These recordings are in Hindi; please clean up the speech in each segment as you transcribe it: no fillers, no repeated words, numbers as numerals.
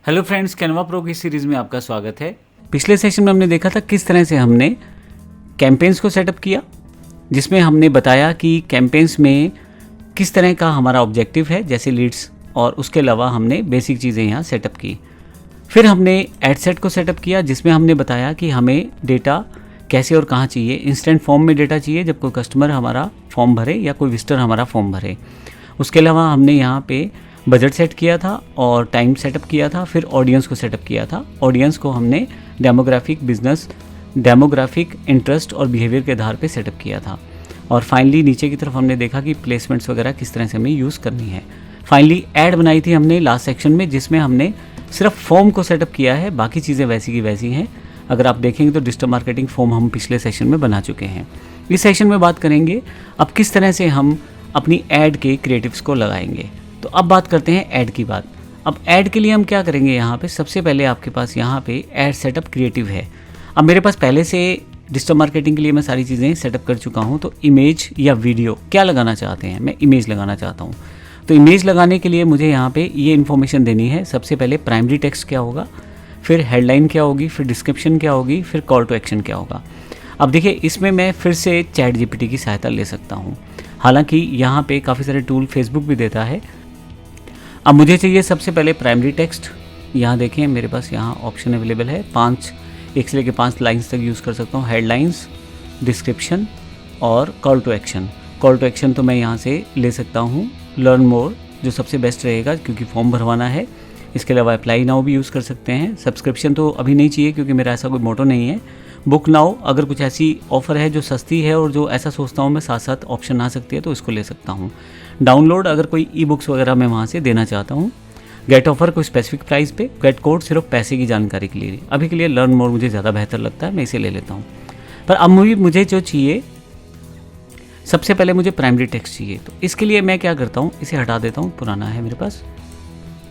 हेलो फ्रेंड्स, कैनवा प्रो की सीरीज़ में आपका स्वागत है। पिछले सेशन में हमने देखा था किस तरह से हमने कैंपेन्स को सेटअप किया, जिसमें हमने बताया कि कैंपेन्स में किस तरह का हमारा ऑब्जेक्टिव है, जैसे लीड्स, और उसके अलावा हमने बेसिक चीज़ें यहाँ सेटअप की। फिर हमने एड सेट को सेटअप किया, जिसमें हमने बताया कि हमें डेटा कैसे और कहाँ चाहिए। इंस्टेंट फॉर्म में डेटा चाहिए जब कोई कस्टमर हमारा फॉर्म भरे या कोई विजिटर हमारा फॉर्म भरे। उसके अलावा हमने यहाँ पे बजट सेट किया था और टाइम सेटअप किया था। फिर ऑडियंस को सेटअप किया था। ऑडियंस को हमने डेमोग्राफिक, बिजनेस डेमोग्राफिक, इंटरेस्ट और बिहेवियर के आधार पे सेटअप किया था। और फाइनली नीचे की तरफ हमने देखा कि प्लेसमेंट्स वगैरह किस तरह से हमें यूज़ करनी है। फाइनली ऐड बनाई थी हमने लास्ट सेक्शन में, जिसमें हमने सिर्फ फॉर्म को सेटअप किया है, बाकी चीज़ें वैसी की वैसी हैं। अगर आप देखेंगे तो डिजिटल मार्केटिंग फॉर्म हम पिछले सेशन में बना चुके हैं। इस सेशन में बात करेंगे अब किस तरह से हम अपनी ऐड के क्रिएटिव्स को लगाएंगे। तो अब बात करते हैं ऐड की बात। अब ऐड के लिए हम क्या करेंगे, यहाँ पे सबसे पहले आपके पास यहाँ पे ऐड सेटअप क्रिएटिव है। अब मेरे पास पहले से डिजिटल मार्केटिंग के लिए मैं सारी चीज़ें सेटअप कर चुका हूँ। तो इमेज या वीडियो क्या लगाना चाहते हैं, मैं इमेज लगाना चाहता हूँ। तो इमेज लगाने के लिए मुझे यहाँ पे ये इन्फॉर्मेशन देनी है। सबसे पहले प्राइमरी टेक्स्ट क्या होगा, फिर हेडलाइन क्या होगी, फिर डिस्क्रिप्शन क्या होगी, फिर कॉल टू एक्शन क्या होगा। अब देखिए, इसमें मैं फिर से चैट जीपीटी की सहायता ले सकता हूँ। हालांकि यहाँ पे काफ़ी सारे टूल फेसबुक भी देता है। अब मुझे चाहिए सबसे पहले प्राइमरी टेक्स्ट। यहाँ देखें, मेरे पास यहाँ ऑप्शन अवेलेबल है। 1 से लेकर 5 लाइन्स तक यूज़ कर सकता हूँ। हेडलाइंस, डिस्क्रिप्शन और call to action. Call to action तो मैं यहाँ से ले सकता हूँ लर्न मोर, जो सबसे बेस्ट रहेगा क्योंकि फॉर्म भरवाना है। इसके अलावा अप्लाई नाउ भी यूज़ कर सकते हैं। सब्सक्रिप्शन तो अभी नहीं चाहिए क्योंकि मेरा ऐसा कोई मोटो नहीं है। बुक नाउ, अगर कुछ ऐसी ऑफ़र है जो सस्ती है और जो ऐसा सोचता हूँ मैं साथ साथ ऑप्शन आ सकती है तो इसको ले सकता हूँ। डाउनलोड, अगर कोई ई बुक्स वगैरह मैं वहाँ से देना चाहता हूँ। गेट ऑफर कोई स्पेसिफिक प्राइस पे। गेट कोड सिर्फ पैसे की जानकारी के लिए। अभी के लिए लर्न मोर मुझे ज़्यादा बेहतर लगता है, मैं इसे ले लेता हूँ। पर अब मुझे जो चाहिए, सबसे पहले मुझे प्राइमरी टेक्स्ट चाहिए। तो इसके लिए मैं क्या करता हूँ, इसे हटा देता हूँ, पुराना है मेरे पास।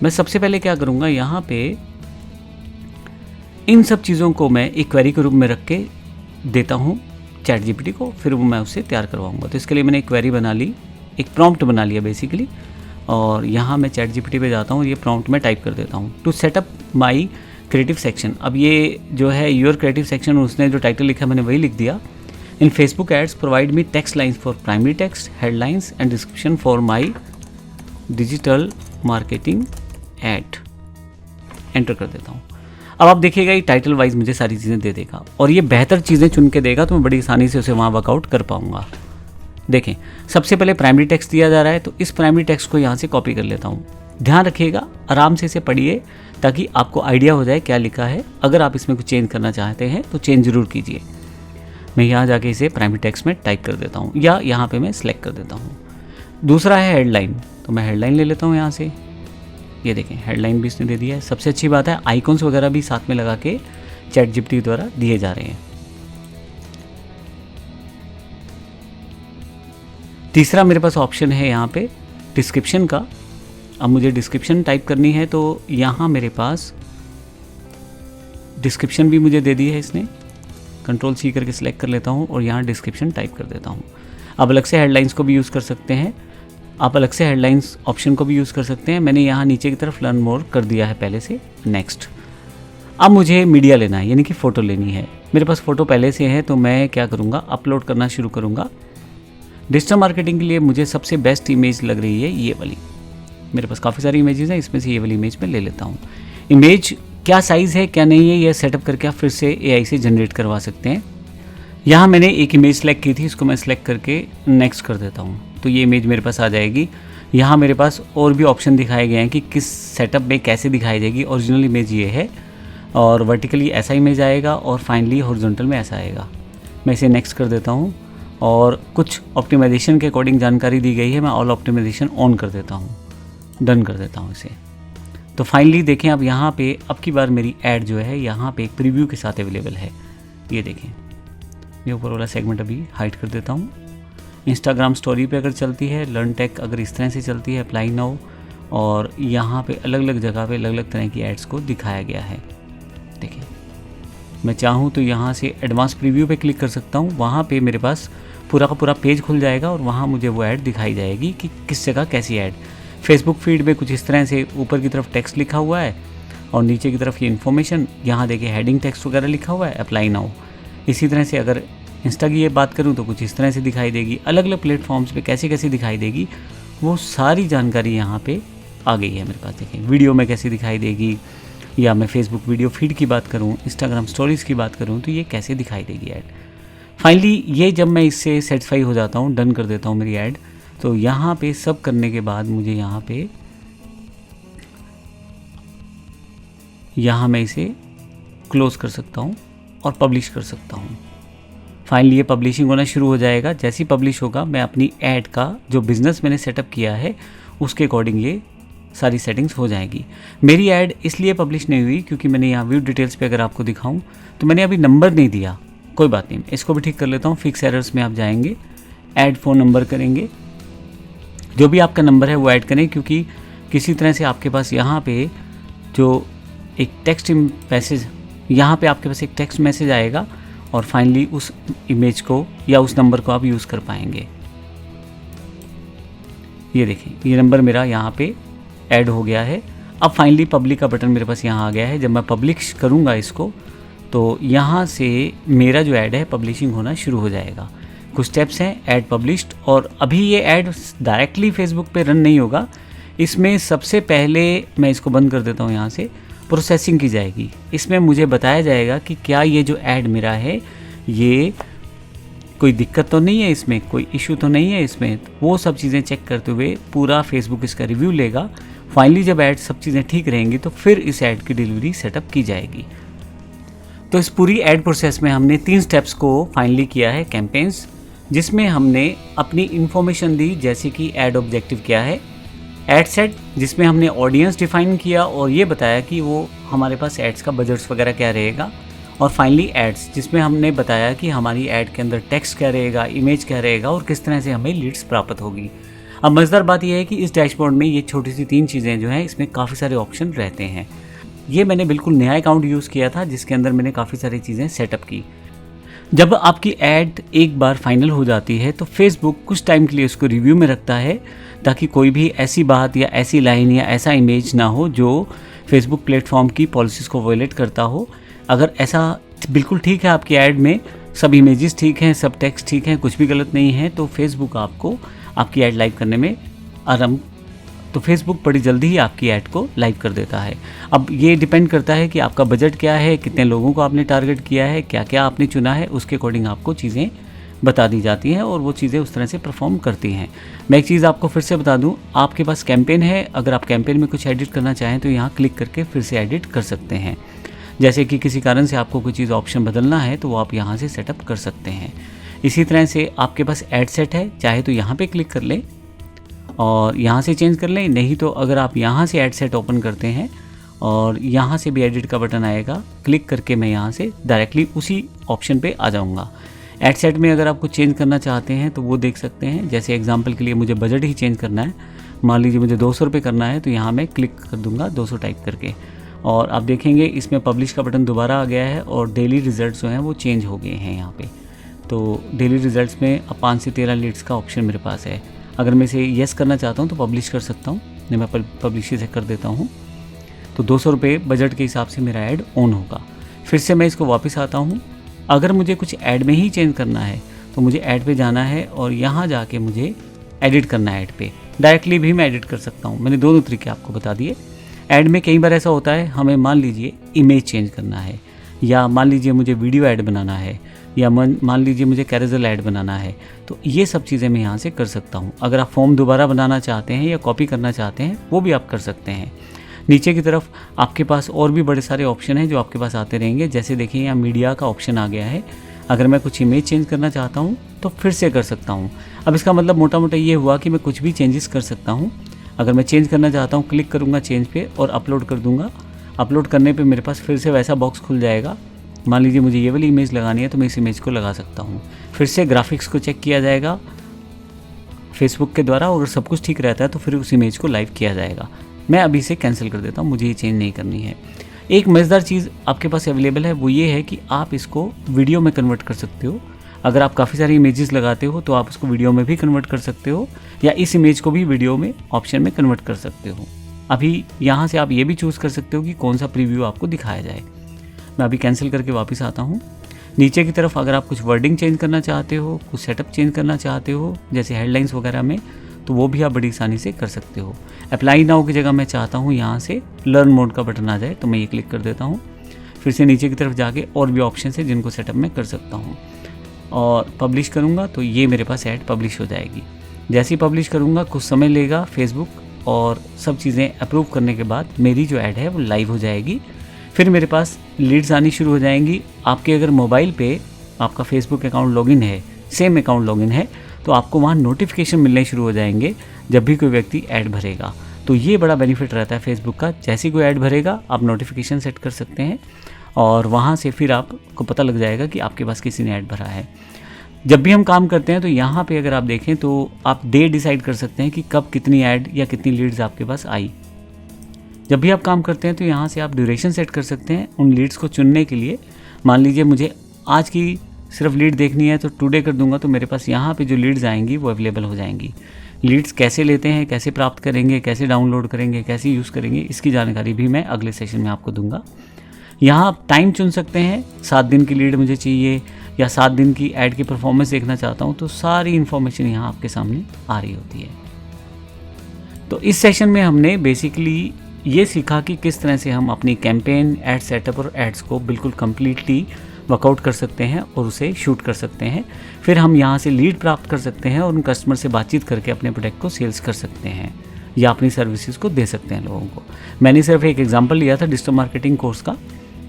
मैं सबसे पहले क्या करूँगा, यहाँ पे इन सब चीज़ों को मैं एक क्वेरी के रूप में रख के देता हूँ चैट जीपीटी को, फिर वो मैं उससे तैयार करवाऊँगा। तो इसके लिए मैंने एक क्वेरी बना ली, एक प्रॉम्प्ट बना लिया बेसिकली। और यहाँ मैं चैट जीपीटी पे जाता हूँ, ये प्रॉम्प्ट में टाइप कर देता हूँ, to set up my creative section. अब ये जो है योर क्रिएटिव सेक्शन, उसने जो टाइटल लिखा मैंने वही लिख दिया। In Facebook ads provide me text lines for primary text, headlines and description for my digital marketing ad. Enter कर देता हूँ। अब आप देखिएगा ये टाइटल वाइज मुझे सारी चीज़ें दे देगा और ये बेहतर चीज़ें चुन के देगा, तो मैं बड़ी आसानी से उसे वहाँ वर्कआउट कर पाऊँगा। देखें, सबसे पहले प्राइमरी टेक्स्ट दिया जा रहा है, तो इस प्राइमरी टेक्स्ट को यहाँ से कॉपी कर लेता हूँ। ध्यान रखिएगा, आराम से इसे पढ़िए ताकि आपको आइडिया हो जाए क्या लिखा है। अगर आप इसमें कुछ चेंज करना चाहते हैं तो चेंज ज़रूर कीजिए। मैं यहाँ जाके इसे प्राइमरी टेक्स्ट में टाइप कर देता हूँ या यहाँ पे मैं सिलेक्ट कर देता हूँ। दूसरा है हेडलाइन, तो मैं हेडलाइन ले लेता हूँ यहाँ से। ये देखें, हेडलाइन भी इसने दे दिया है। सबसे अच्छी बात है, आइकॉन्स वगैरह भी साथ में लगा के चैट जीपीटी द्वारा दिए जा रहे हैं। तीसरा मेरे पास ऑप्शन है यहाँ पे डिस्क्रिप्शन का। अब मुझे डिस्क्रिप्शन टाइप करनी है, तो यहाँ मेरे पास डिस्क्रिप्शन भी मुझे दे दी है इसने। Ctrl+C करके सिलेक्ट कर लेता हूँ और यहाँ डिस्क्रिप्शन टाइप कर देता हूँ। अब अलग से हेडलाइंस को भी यूज़ कर सकते हैं, आप अलग से हेडलाइंस ऑप्शन को भी यूज़ कर सकते हैं। मैंने यहाँ नीचे की तरफ लर्न मोर कर दिया है पहले से। नेक्स्ट, अब मुझे मीडिया लेना है, यानी कि फ़ोटो लेनी है। मेरे पास फ़ोटो पहले से है, तो मैं क्या करूँगा, अपलोड करना शुरू करूँगा। डिजिटल मार्केटिंग के लिए मुझे सबसे बेस्ट इमेज लग रही है ये वाली। मेरे पास काफ़ी सारी इमेजेस हैं, इसमें से ये वाली इमेज मैं ले लेता हूँ। इमेज क्या साइज़ है क्या नहीं है, यह सेटअप करके आप फिर से एआई से जनरेट करवा सकते हैं। यहाँ मैंने एक इमेज सेलेक्ट की थी, इसको मैं सेलेक्ट करके नेक्स्ट कर देता हूँ, तो ये इमेज मेरे पास आ जाएगी। यहाँ मेरे पास और भी ऑप्शन दिखाए गए हैं कि किस सेटअप में कैसे दिखाई जाएगी। ओरिजिनल इमेज ये है और वर्टिकली ऐसा इमेज आएगा और फाइनली हॉरिजॉन्टल में ऐसा आएगा। मैं इसे नेक्स्ट कर देता हूँ और कुछ ऑप्टिमाइजेशन के अकॉर्डिंग जानकारी दी गई है, मैं ऑल ऑप्टिमाइजेशन ऑन कर देता हूँ, डन कर देता हूँ इसे। तो फाइनली देखें, अब यहाँ पे अब की बार मेरी ऐड जो है यहाँ पे एक प्रीव्यू के साथ अवेलेबल है। ये देखें, ये ऊपर वाला सेगमेंट अभी हाइड कर देता हूँ। इंस्टाग्राम स्टोरी पे अगर चलती है, लर्न टेक अगर इस तरह से चलती है, अप्लाई नाउ, और यहाँ पे अलग अलग जगह पे अलग अलग तरह की एड्स को दिखाया गया है। देखिए, मैं चाहूँ तो यहाँ से एडवांस प्रीव्यू पे क्लिक कर सकता हूँ। वहाँ पे मेरे पास पूरा का पूरा पेज खुल जाएगा और वहाँ मुझे वो ऐड दिखाई जाएगी कि किस जगह कैसी ऐड। फेसबुक फीड में कुछ इस तरह से ऊपर की तरफ टेक्स्ट लिखा हुआ है और नीचे की तरफ ये इन्फॉर्मेशन, यहाँ देखिए हेडिंग टेक्स्ट वगैरह लिखा हुआ है, अप्लाई नाउ। इसी तरह से अगर इंस्टा की ये बात करूँ तो कुछ इस तरह से दिखाई देगी। अलग अलग प्लेटफॉर्म्स पे कैसे कैसे दिखाई देगी वो सारी जानकारी यहाँ पे आ गई है मेरे पास। देखिए वीडियो में कैसे दिखाई देगी, या मैं फेसबुक वीडियो फीड की बात करूँ, इंस्टाग्राम स्टोरीज़ की बात करूँ तो ये कैसे दिखाई देगी ऐड। फाइनली ये जब मैं इससे सेटिस्फाई हो जाता हूँ, डन कर देता हूँ मेरी ऐड, तो यहाँ पे सब करने के बाद मुझे यहाँ मैं इसे क्लोज कर सकता हूँ और पब्लिश कर सकता हूँ। फाइनली ये पब्लिशिंग होना शुरू हो जाएगा। जैसे ही पब्लिश होगा मैं अपनी ऐड का जो बिज़नेस मैंने सेटअप किया है उसके अकॉर्डिंग ये सारी सेटिंग्स हो जाएगी। मेरी ऐड इसलिए पब्लिश नहीं हुई क्योंकि मैंने यहाँ व्यू डिटेल्स पे अगर आपको दिखाऊं तो मैंने अभी नंबर नहीं दिया। कोई बात नहीं, इसको भी ठीक कर लेता हूँ। फिक्स एरर्स में आप जाएंगे, ऐड फ़ोन नंबर करेंगे, जो भी आपका नंबर है वो ऐड करें, क्योंकि किसी तरह से आपके पास यहाँ पे जो एक टेक्स्ट मैसेज, यहाँ पे आपके पास एक टेक्स्ट मैसेज आएगा और फाइनली उस इमेज को या उस नंबर को आप यूज़ कर पाएंगे। ये देखिए ये नंबर मेरा यहाँ पे ऐड हो गया है। अब फाइनली पब्लिक का बटन मेरे पास यहाँ आ गया है। जब मैं पब्लिश करूँगा इसको तो यहाँ से मेरा जो ऐड है पब्लिशिंग होना शुरू हो जाएगा। कुछ स्टेप्स हैं, ऐड पब्लिश्ड, और अभी ये ऐड डायरेक्टली फेसबुक पे रन नहीं होगा। इसमें सबसे पहले मैं इसको बंद कर देता हूँ, यहाँ से प्रोसेसिंग की जाएगी। इसमें मुझे बताया जाएगा कि क्या ये जो ऐड मेरा है ये कोई दिक्कत तो नहीं है, इसमें कोई इशू तो नहीं है इसमें। वो सब चीज़ें चेक करते हुए पूरा फेसबुक इसका रिव्यू लेगा। फाइनली जब ऐड सब चीज़ें ठीक रहेंगी तो फिर इस ऐड की डिलीवरी सेटअप की जाएगी। तो इस पूरी ऐड प्रोसेस में हमने 3 स्टेप्स को फाइनली किया है कैंपेन्स, जिसमें हमने अपनी इन्फॉर्मेशन दी, जैसे कि ऐड ऑब्जेक्टिव क्या है, ऐड सेट जिसमें हमने ऑडियंस डिफाइन किया और ये बताया कि वो हमारे पास एड्स का बजट्स वगैरह क्या रहेगा, और फाइनली एड्स जिसमें हमने बताया कि हमारी ऐड के अंदर टेक्स्ट क्या रहेगा, इमेज क्या रहेगा और किस तरह से हमें लीड्स प्राप्त होगी। अब मज़ेदार बात यह है कि इस डैशबोर्ड में ये छोटी सी 3 चीज़ें जो हैं इसमें काफ़ी सारे ऑप्शन रहते हैं। ये मैंने बिल्कुल नया अकाउंट यूज़ किया था जिसके अंदर मैंने काफ़ी सारी चीज़ें सेटअप की। जब आपकी ऐड एक बार फाइनल हो जाती है तो फेसबुक कुछ टाइम के लिए उसको रिव्यू में रखता है, ताकि कोई भी ऐसी बात या ऐसी लाइन या ऐसा इमेज ना हो जो फेसबुक प्लेटफॉर्म की पॉलिसीज़ को वायलेट करता हो। अगर ऐसा बिल्कुल ठीक है, आपकी ऐड में सब इमेजेस ठीक हैं, सब टेक्स्ट ठीक हैं, कुछ भी गलत नहीं है, तो फेसबुक आपको आपकी ऐड लाइव करने में फेसबुक बड़ी जल्दी ही आपकी ऐड को लाइव कर देता है। अब ये डिपेंड करता है कि आपका बजट क्या है, कितने लोगों को आपने टारगेट किया है, क्या क्या आपने चुना है, उसके अकॉर्डिंग आपको चीज़ें बता दी जाती हैं और वो चीज़ें उस तरह से परफॉर्म करती हैं। मैं एक चीज़ आपको फिर से बता दूं, आपके पास कैंपेन है, अगर आप कैंपेन में कुछ एडिट करना चाहें तो यहाँ क्लिक करके फिर से एडिट कर सकते हैं। जैसे कि किसी कारण से आपको कोई चीज़ ऑप्शन बदलना है तो वो आप यहाँ से सेटअप कर सकते हैं। इसी तरह से आपके पास ऐड सेट है, चाहे तो यहाँ पे क्लिक कर लें और यहाँ से चेंज कर लें, नहीं तो अगर आप यहाँ से ऐड सेट ओपन करते हैं और यहाँ से भी एडिट का बटन आएगा, क्लिक करके मैं यहाँ से डायरेक्टली उसी ऑप्शन पे आ जाऊँगा। ऐड सेट में अगर आपको चेंज करना चाहते हैं तो वो देख सकते हैं। जैसे एग्जांपल के लिए मुझे बजट ही चेंज करना है, मान लीजिए मुझे 200 रुपये करना है, तो यहाँ मैं क्लिक कर दूँगा 200 टाइप करके, और आप देखेंगे इसमें पब्लिश का बटन दोबारा आ गया है और डेली रिजल्ट्स जो हैं वो चेंज हो गए हैं यहाँ पे। तो डेली रिजल्ट्स में अब 5 से 13 लीड्स का ऑप्शन मेरे पास है। अगर मैं इसे येस करना चाहता हूँ तो पब्लिश कर सकता हूँ, नहीं मैं पब्लिश से कर देता हूँ, तो 200 रुपये बजट के हिसाब से मेरा ऐड ऑन होगा। फिर से मैं इसको वापस आता हूँ। अगर मुझे कुछ ऐड में ही चेंज करना है तो मुझे ऐड पे जाना है और यहाँ जाके मुझे एडिट करना है। ऐड पे डायरेक्टली भी मैं एडिट कर सकता हूँ। मैंने दोनों तरीके आपको बता दिए। ऐड में कई बार ऐसा होता है, हमें मान लीजिए इमेज चेंज करना है, या मान लीजिए मुझे वीडियो ऐड बनाना है, या मान लीजिए मुझे कैरोसेल ऐड बनाना है, तो ये सब चीज़ें मैं यहाँ से कर सकता हूँ। अगर आप फॉर्म दोबारा बनाना चाहते हैं या कॉपी करना चाहते हैं वो भी आप कर सकते हैं। नीचे की तरफ आपके पास और भी बड़े सारे ऑप्शन हैं जो आपके पास आते रहेंगे। जैसे देखिए यहाँ मीडिया का ऑप्शन आ गया है। अगर मैं कुछ इमेज चेंज करना चाहता हूँ तो फिर से कर सकता हूँ। अब इसका मतलब मोटा मोटा ये हुआ कि मैं कुछ भी चेंजेस कर सकता हूँ। अगर मैं चेंज करना चाहता हूँ, क्लिक करूँगा चेंज पे और अपलोड कर दूँगा। अपलोड करने पे मेरे पास फिर से वैसा बॉक्स खुल जाएगा। मान लीजिए मुझे ये वाली इमेज लगानी है तो मैं इस इमेज को लगा सकता हूँ। फिर से ग्राफिक्स को चेक किया जाएगा फेसबुक के द्वारा, और अगर सब कुछ ठीक रहता है तो फिर उस इमेज को लाइव किया जाएगा। मैं अभी इसे कैंसिल कर देता हूँ, मुझे ये चेंज नहीं करनी है। एक मज़ेदार चीज़ आपके पास अवेलेबल है, वो ये है कि आप इसको वीडियो में कन्वर्ट कर सकते हो। अगर आप काफ़ी सारी इमेजेस लगाते हो तो आप उसको वीडियो में भी कन्वर्ट कर सकते हो, या इस इमेज को भी वीडियो में ऑप्शन में कन्वर्ट कर सकते हो। अभी यहाँ से आप ये भी चूज़ कर सकते हो कि कौन सा प्रीव्यू आपको दिखाया जाए। मैं अभी कैंसिल करके वापस आता हूँ। नीचे की तरफ अगर आप कुछ वर्डिंग चेंज करना चाहते हो, कुछ सेटअप चेंज करना चाहते हो, जैसे हेडलाइंस वगैरह में, तो वो भी आप बड़ी आसानी से कर सकते हो। अप्लाई नाउ की जगह मैं चाहता हूँ यहाँ से लर्न मोड का बटन आ जाए, तो मैं ये क्लिक कर देता हूँ। फिर से नीचे की तरफ जाके और भी ऑप्शन है जिनको सेटअप मैं कर सकता हूँ, और पब्लिश करूँगा तो ये मेरे पास ऐड पब्लिश हो जाएगी। जैसे ही पब्लिश करूँगा कुछ समय लेगा फेसबुक, और सब चीज़ें अप्रूव करने के बाद मेरी जो ऐड है वो लाइव हो जाएगी। फिर मेरे पास लीड्स आनी शुरू हो जाएंगी। आपके अगर मोबाइल पे आपका फेसबुक अकाउंट लॉगिन है, सेम अकाउंट लॉगिन है, तो आपको वहाँ नोटिफिकेशन मिलने शुरू हो जाएंगे जब भी कोई व्यक्ति ऐड भरेगा। तो ये बड़ा बेनिफिट रहता है फेसबुक का। जैसे ही कोई ऐड भरेगा आप नोटिफिकेशन सेट कर सकते हैं, और वहाँ से फिर आपको पता लग जाएगा कि आपके पास किसी ने ऐड भरा है। जब भी हम काम करते हैं तो यहाँ पे अगर आप देखें तो आप डे डिसाइड कर सकते हैं कि कब कितनी ऐड या कितनी लीड्स आपके पास आई। जब भी आप काम करते हैं तो यहाँ से आप ड्यूरेशन सेट कर सकते हैं उन लीड्स को चुनने के लिए। मान लीजिए मुझे आज की सिर्फ लीड देखनी है तो टुडे कर दूंगा, तो मेरे पास यहाँ पे जो लीड्स आएंगी वो अवेलेबल हो जाएंगी। लीड्स कैसे लेते हैं, कैसे प्राप्त करेंगे, कैसे डाउनलोड करेंगे, कैसे यूज़ करेंगे, इसकी जानकारी भी मैं अगले सेशन में आपको दूंगा। यहाँ आप टाइम चुन सकते हैं, 7 दिन की लीड मुझे चाहिए या 7 दिन की ऐड की परफॉर्मेंस देखना चाहता हूँ, तो सारी इन्फॉर्मेशन यहाँ आपके सामने आ रही होती है। तो इस सेशन में हमने बेसिकली ये सीखा कि किस तरह से हम अपनी कैंपेन, एड सेटअप और एड्स को बिल्कुल कम्प्लीटली वर्कआउट कर सकते हैं और उसे शूट कर सकते हैं। फिर हम यहाँ से लीड प्राप्त कर सकते हैं और उन कस्टमर से बातचीत करके अपने प्रोडक्ट को सेल्स कर सकते हैं या अपनी सर्विसेज को दे सकते हैं लोगों को। मैंने सिर्फ एक एग्जांपल लिया था डिजिटल मार्केटिंग कोर्स का।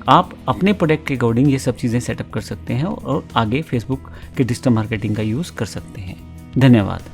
आप अपने प्रोडक्ट के अकॉर्डिंग ये सब चीज़ें सेटअप कर सकते हैं और आगे फेसबुक के डिजिटल मार्केटिंग का यूज़ कर सकते हैं। धन्यवाद।